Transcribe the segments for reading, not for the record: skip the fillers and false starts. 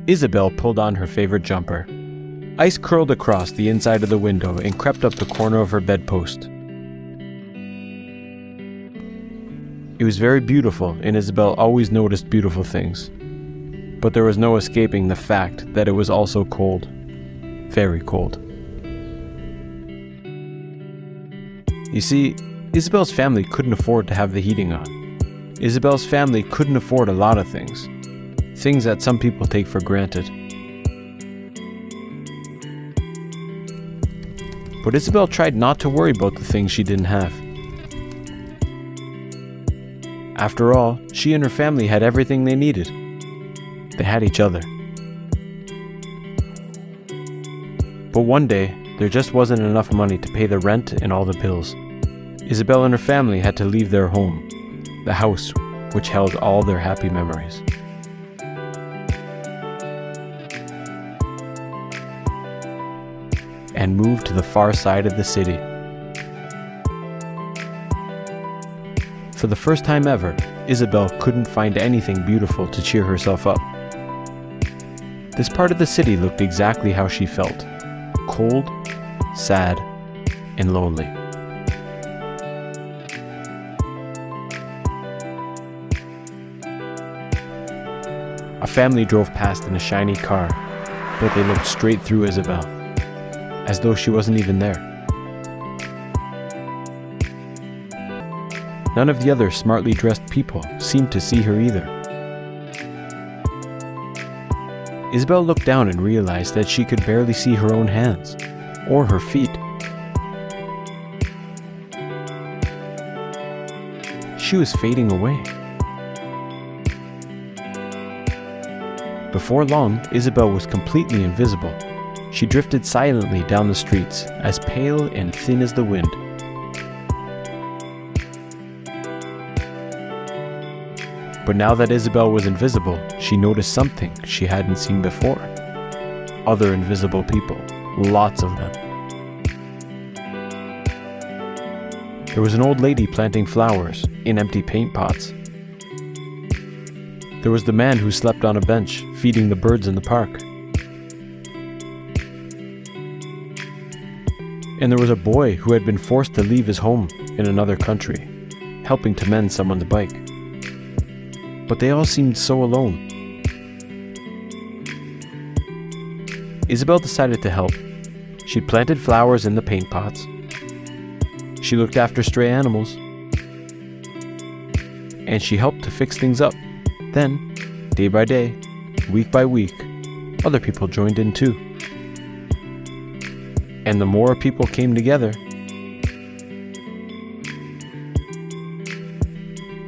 Isabel pulled on her favorite jumper. Ice curled across the inside of the window and crept up the corner of her bedpost. It was very beautiful, and Isabel always noticed beautiful things. But there was no escaping the fact that it was also cold. Very cold. You see, Isabel's family couldn't afford to have the heating on. Isabel's family couldn't afford a lot of things. Things that some people take for granted. But Isabel tried not to worry about the things she didn't have. After all, she and her family had everything they needed. They had each other. But one day, there just wasn't enough money to pay the rent and all the bills. Isabel and her family had to leave their home, the house which held all their happy memories. And moved to the far side of the city. For the first time ever, Isabel couldn't find anything beautiful to cheer herself up. This part of the city looked exactly how she felt: cold, sad, and lonely. A family drove past in a shiny car, but they looked straight through Isabel, as though she wasn't even there. None of the other smartly dressed people seemed to see her either. Isabel looked down and realized that she could barely see her own hands, or her feet. She was fading away. Before long, Isabel was completely invisible. She drifted silently down the streets, as pale and thin as the wind. But now that Isabel was invisible, she noticed something she hadn't seen before. Other invisible people, lots of them. There was an old lady planting flowers in empty paint pots. There was the man who slept on a bench, feeding the birds in the park. And there was a boy who had been forced to leave his home in another country, helping to mend someone's bike. But they all seemed so alone. Isabel decided to help. She planted flowers in the paint pots. She looked after stray animals. And she helped to fix things up. Then, day by day, week by week, other people joined in too. And the more people came together,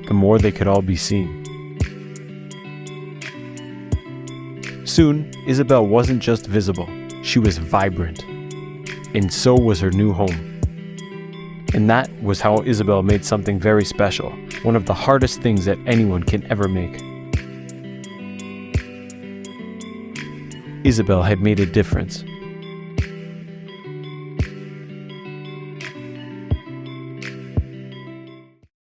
the more they could all be seen. Soon, Isabel wasn't just visible, she was vibrant. And so was her new home. And that was how Isabel made something very special, one of the hardest things that anyone can ever make. Isabel had made a difference.